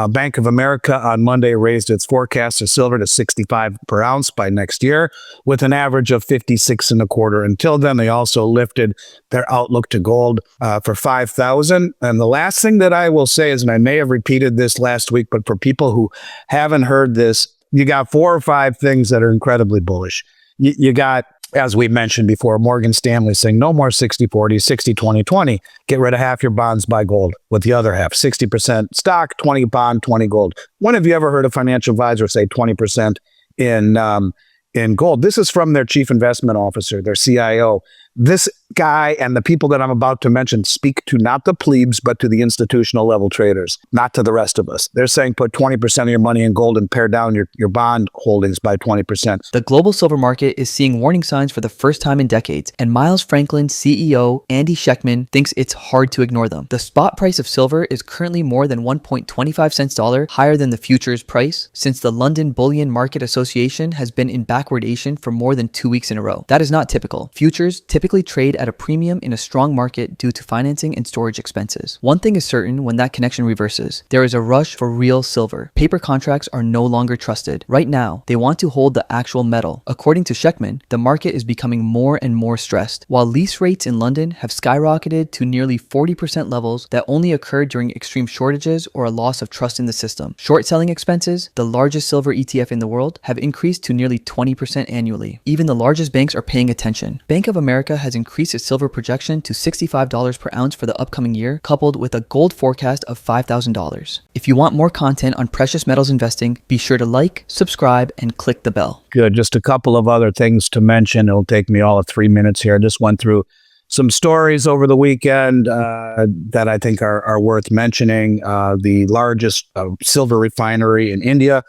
Bank of America on Monday raised its forecast of silver to 65 per ounce by next year, with an average of 56 and a quarter. Until then, they also lifted their outlook to gold for 5,000. And the last thing that I will say is, and I may have repeated this last week, but for people who haven't heard this, you got 4 or 5 things that are incredibly bullish. You got, as we mentioned before, Morgan Stanley saying no more 60-40, 60-20-20. Get rid of half your bonds, buy gold with the other half. 60% stock, 20 bond, 20 gold. When have you ever heard a financial advisor say 20% in gold? This is from their chief investment officer, their CIO. This guy and the people that I'm about to mention speak to not the plebes, but to the institutional level traders, not to the rest of us. They're saying put 20% of your money in gold and pare down your bond holdings by 20%. The global silver market is seeing warning signs for the first time in decades, and Miles Franklin CEO Andy Schectman thinks it's hard to ignore them. The spot price of silver is currently more than 1.25 cents dollar higher than the futures price, since the London Bullion Market Association has been in backwardation for more than 2 weeks in a row. That is not typical. Futures typically trade at a premium in a strong market due to financing and storage expenses. One thing is certain: when that connection reverses, there is a rush for real silver. Paper contracts are no longer trusted. Right now, they want to hold the actual metal. According to Schectman, the market is becoming more and more stressed. While lease rates in London have skyrocketed to nearly 40% levels that only occurred during extreme shortages or a loss of trust in the system. Short selling expenses, the largest silver ETF in the world, have increased to nearly 20% annually. Even the largest banks are paying attention. Bank of America has increased its silver projection to $65 per ounce for the upcoming year, coupled with a gold forecast of $5,000. If you want more content on precious metals investing, be sure to like, subscribe, and click the bell. Good. Just a couple of other things to mention. It'll take me all of 3 minutes here. I just went through some stories over the weekend that I think are worth mentioning. The largest silver refinery in India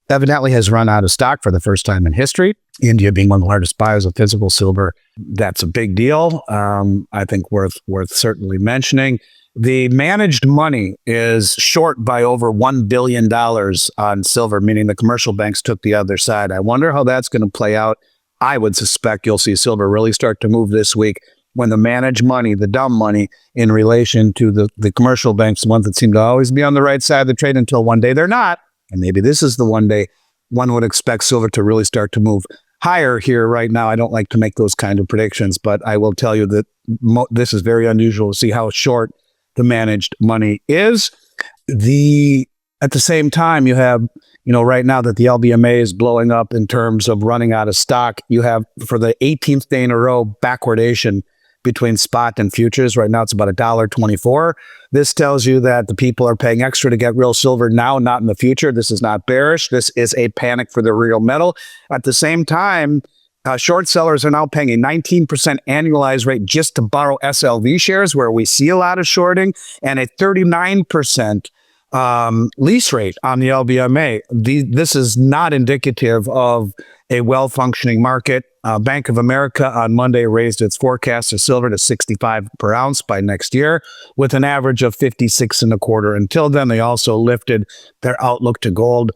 evidently has run out of stock for the first time in history. India being one of the largest buyers of physical silver, that's a big deal. I think worth certainly mentioning. The managed money is short by over $1 billion on silver, meaning the commercial banks took the other side. I wonder how that's going to play out. I would suspect you'll see silver really start to move this week when the managed money, the dumb money, in relation to the commercial banks, the ones that seem to always be on the right side of the trade until one day they're not. And maybe this is the one day one would expect silver to really start to move higher here right now. I don't like to make those kind of predictions, but I will tell you that this is very unusual to see how short the managed money is. At the same time, you have, right now that the LBMA is blowing up in terms of running out of stock, you have, for the 18th day in a row, backwardation between spot and futures. Right now, it's about $1.24. This tells you that the people are paying extra to get real silver now, not in the future. This is not bearish. This is a panic for the real metal. At the same time, short sellers are now paying a 19% annualized rate just to borrow SLV shares, where we see a lot of shorting, and a 39% lease rate on the LBMA. This is not indicative of a well-functioning market. Bank of America on Monday raised its forecast of silver to 65 per ounce by next year, with an average of 56 and a quarter. Until then, they also lifted their outlook to gold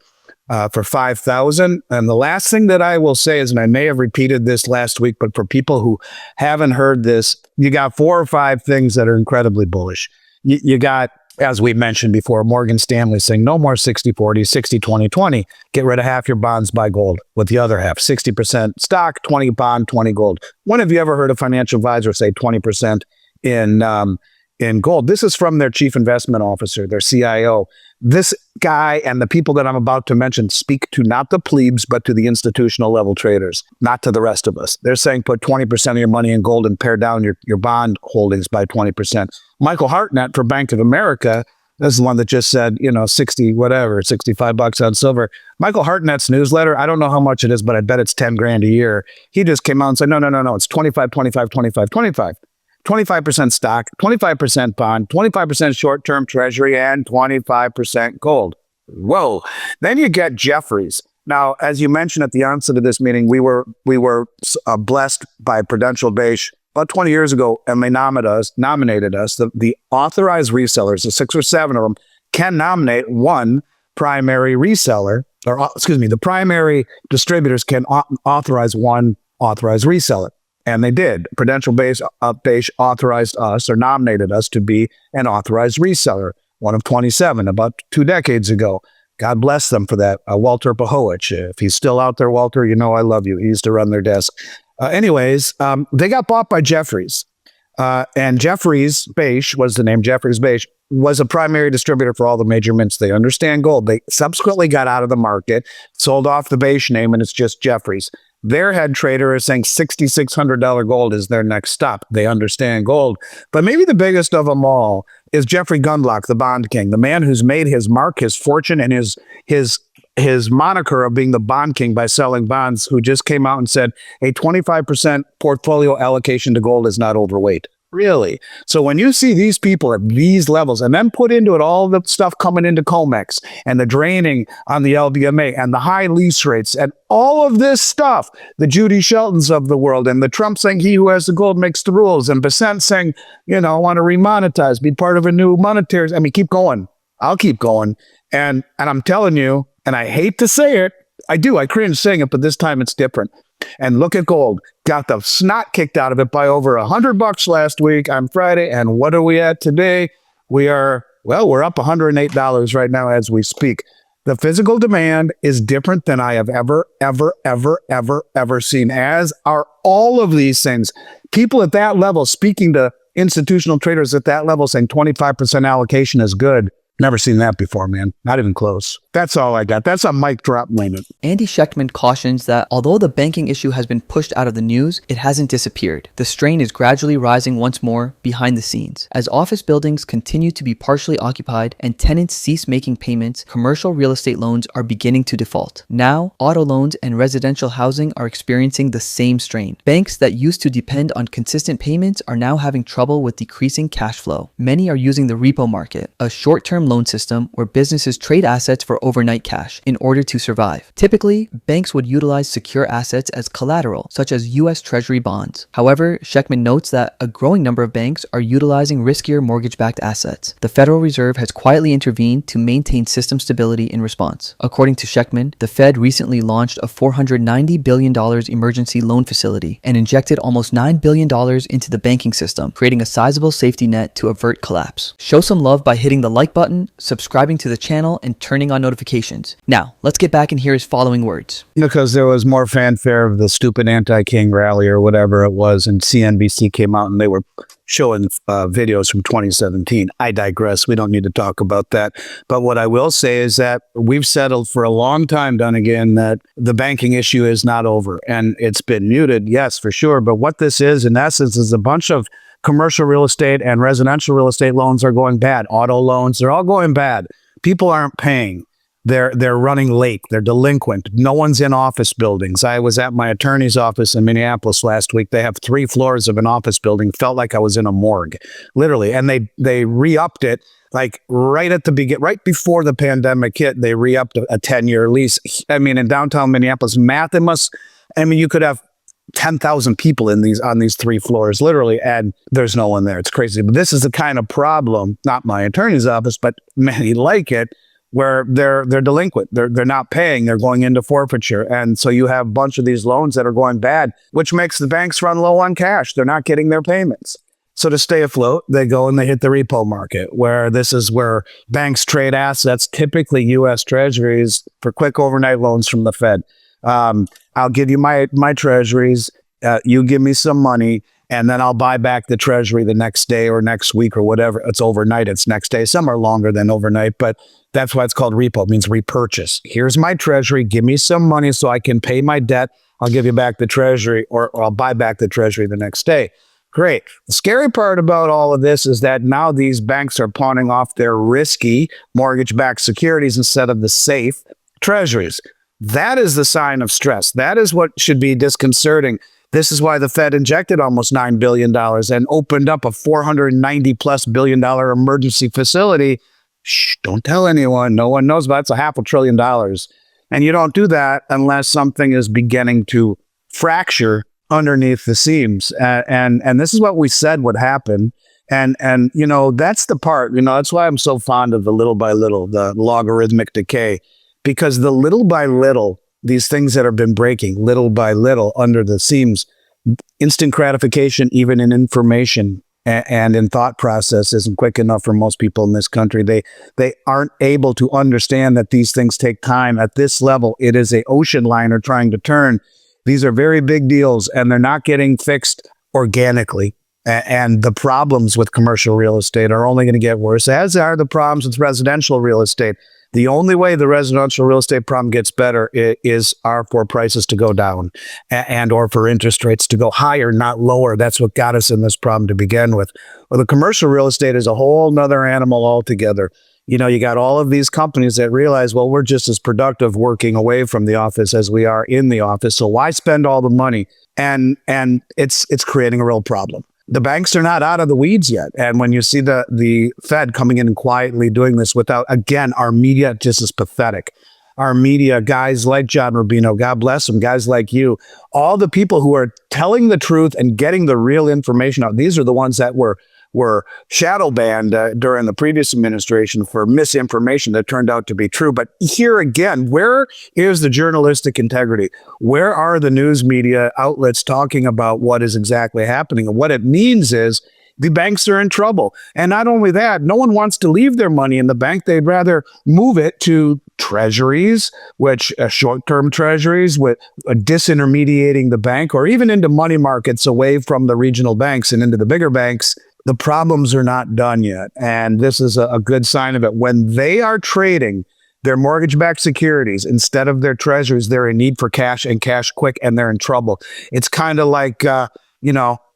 for 5,000. And the last thing that I will say is, and I may have repeated this last week, but for people who haven't heard this, you got 4 or 5 things that are incredibly bullish. You got, as we mentioned before, Morgan Stanley saying no more 60-40, 60-20-20. Get rid of half your bonds, buy gold with the other half. 60% stock, 20 bond, 20 gold. When have you ever heard a financial advisor say 20% in gold? This is from their chief investment officer, their CIO. This guy and the people that I'm about to mention speak to not the plebes, but to the institutional level traders, not to the rest of us. They're saying put 20% of your money in gold and pare down your bond holdings by 20%. Michael Hartnett for Bank of America, this is the one that just said, $65 on silver. Michael Hartnett's newsletter, I don't know how much it is, but I bet it's 10 grand a year. He just came out and said, no, it's 25, 25, 25, 25. 25% stock, 25% bond, 25% short-term treasury, and 25% gold. Whoa. Then you get Jefferies. Now, as you mentioned at the onset of this meeting, we were blessed by Prudential Beige about 20 years ago, and they nominated us. The authorized resellers, the 6 or 7 of them, can nominate one primary reseller, the primary distributors can authorize one authorized reseller. And they did. Prudential Beige authorized us, or nominated us, to be an authorized reseller. one of 27 about 2 decades ago. God bless them for that. Walter Pahowicz. If he's still out there, Walter, you know I love you. He used to run their desk. They got bought by Jefferies. And Jefferies Beige was the name. Jefferies Beige was a primary distributor for all the major mints. They understand gold. They subsequently got out of the market, sold off the Beige name, and it's just Jefferies. Their head trader is saying $6,600 gold is their next stop. They understand gold. But maybe the biggest of them all is Jeffrey Gundlach, the bond king, the man who's made his mark, his fortune, and his moniker of being the bond king by selling bonds, who just came out and said a 25% portfolio allocation to gold is not overweight. Really? So when you see these people at these levels, and then put into it all the stuff coming into COMEX and the draining on the LBMA and the high lease rates and all of this stuff, the Judy Sheltons of the world, and the Trump saying he who has the gold makes the rules, and Besant saying, I want to remonetize, be part of a new monetary. Keep going. I'll keep going. And I'm telling you, and I hate to say it, I cringe saying it, but this time it's different. And look at gold. Got the snot kicked out of it by over $100 last week on Friday. And what are we at today? We're up $108 right now as we speak. The physical demand is different than I have ever seen, as are all of these things. People at that level, speaking to institutional traders at that level, saying 25% allocation is good. Never seen that before, man. Not even close. That's all I got. That's a mic drop moment. Andy Schectman cautions that although the banking issue has been pushed out of the news, it hasn't disappeared. The strain is gradually rising once more behind the scenes. As office buildings continue to be partially occupied and tenants cease making payments, commercial real estate loans are beginning to default. Now, auto loans and residential housing are experiencing the same strain. Banks that used to depend on consistent payments are now having trouble with decreasing cash flow. Many are using the repo market, a short-term loan system where businesses trade assets for overnight cash in order to survive. Typically, banks would utilize secure assets as collateral, such as U.S. Treasury bonds. However, Schectman notes that a growing number of banks are utilizing riskier mortgage-backed assets. The Federal Reserve has quietly intervened to maintain system stability in response. According to Schectman, the Fed recently launched a $490 billion emergency loan facility and injected almost $9 billion into the banking system, creating a sizable safety net to avert collapse. Show some love by hitting the like button, subscribing to the channel, and turning on notifications. Now, let's get back and hear his following words. Because there was more fanfare of the stupid anti-King rally or whatever it was, and CNBC came out and they were showing videos from 2017. I digress. We don't need to talk about that. But what I will say is that we've settled for a long time, Dunnigan, that the banking issue is not over. And it's been muted, yes, for sure. But what this is, in essence, is a bunch of commercial real estate and residential real estate loans are going bad. Auto loans, they're all going bad. People aren't paying. They're running late. They're delinquent. No one's in office buildings. I was at my attorney's office in Minneapolis last week. They have 3 floors of an office building. Felt like I was in a morgue, literally. And they re-upped it like right at the beginning, right before the pandemic hit. They re-upped a 10-year lease. In downtown Minneapolis, you could have 10,000 people on these 3 floors, literally, and there's no one there. It's crazy. But this is the kind of problem, not my attorney's office, but many like it, where they're delinquent. They're not paying. They're going into forfeiture. And so you have a bunch of these loans that are going bad, which makes the banks run low on cash. They're not getting their payments. So to stay afloat, they go and they hit the repo market, where this is where banks trade assets, typically U.S. Treasuries, for quick overnight loans from the Fed. I'll give you my treasuries, you give me some money, and then I'll buy back the treasury the next day or next week or whatever. It's overnight, it's next day. Some are longer than overnight, but that's why it's called repo. It means repurchase. Here's my treasury, give me some money so I can pay my debt. I'll give you back the treasury, or I'll buy back the treasury the next day. Great. The scary part about all of this is that now these banks are pawning off their risky mortgage-backed securities instead of the safe treasuries. That is the sign of stress. That is what should be disconcerting. This is why the Fed injected almost $9 billion and opened up a $490+ billion emergency facility. Shh, don't tell anyone. No one knows about it. It's $500 billion. And you don't do that unless something is beginning to fracture underneath the seams. And this is what we said would happen. And that's the part, that's why I'm so fond of the little by little, the logarithmic decay. Because the little by little, these things that have been breaking little by little under the seams, instant gratification, even in information, and in thought process isn't quick enough for most people in this country. They aren't able to understand that these things take time. At this level, it is a ocean liner trying to turn. These are very big deals, and they're not getting fixed organically. And the problems with commercial real estate are only going to get worse, as are the problems with residential real estate. The only way the residential real estate problem gets better are for prices to go down and or for interest rates to go higher, not lower. That's what got us in this problem to begin with. Well, the commercial real estate is a whole nother animal altogether. You know, you got all of these companies that realize, well, we're just as productive working away from the office as we are in the office. So why spend all the money? And it's creating a real problem. The banks are not out of the weeds yet. And when you see the Fed coming in and quietly doing this without, again, our media just is pathetic. Our media, guys like John Rubino, God bless them, guys like you, all the people who are telling the truth and getting the real information out. These are the ones that were shadow banned during the previous administration for misinformation that turned out to be true. But here again, where is the journalistic integrity? Where are the news media outlets talking about what is exactly happening? And what it means is the banks are in trouble. And not only that, no one wants to leave their money in the bank. They'd rather move it to treasuries, which short-term treasuries with disintermediating the bank, or even into money markets away from the regional banks and into the bigger banks. The problems are not done yet. And this is a good sign of it. When they are trading their mortgage-backed securities instead of their treasuries, they're in need for cash, and cash quick, and they're in trouble. It's kind of like,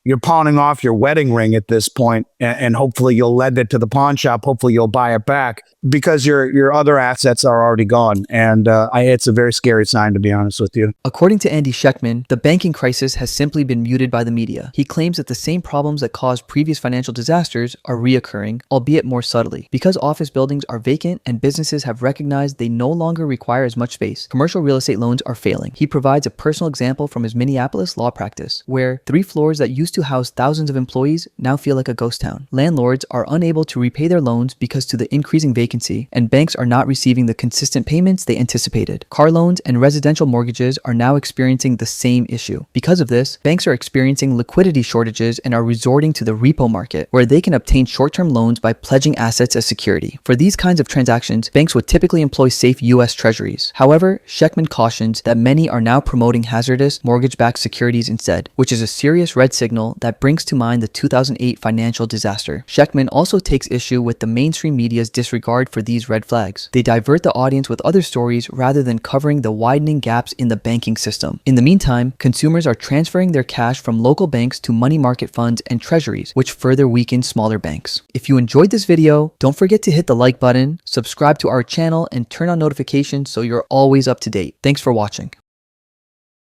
you're pawning off your wedding ring at this point, and hopefully you'll lend it to the pawn shop. Hopefully you'll buy it back because your other assets are already gone. And it's a very scary sign, to be honest with you. According to Andy Schectman, the banking crisis has simply been muted by the media. He claims that the same problems that caused previous financial disasters are reoccurring, albeit more subtly. Because office buildings are vacant and businesses have recognized they no longer require as much space, commercial real estate loans are failing. He provides a personal example from his Minneapolis law practice, where 3 floors that used to house thousands of employees now feel like a ghost town. Landlords are unable to repay their loans because to the increasing vacancy, and banks are not receiving the consistent payments they anticipated. Car loans and residential mortgages are now experiencing the same issue. Because of this, banks are experiencing liquidity shortages and are resorting to the repo market, where they can obtain short-term loans by pledging assets as security. For these kinds of transactions, banks would typically employ safe U.S. treasuries. However, Schectman cautions that many are now promoting hazardous mortgage-backed securities instead, which is a serious red signal that brings to mind the 2008 financial disaster. Schectman also takes issue with the mainstream media's disregard for these red flags. They divert the audience with other stories rather than covering the widening gaps in the banking system. In the meantime, consumers are transferring their cash from local banks to money market funds and treasuries, which further weaken smaller banks. If you enjoyed this video, don't forget to hit the like button, subscribe to our channel, and turn on notifications so you're always up to date. Thanks for watching.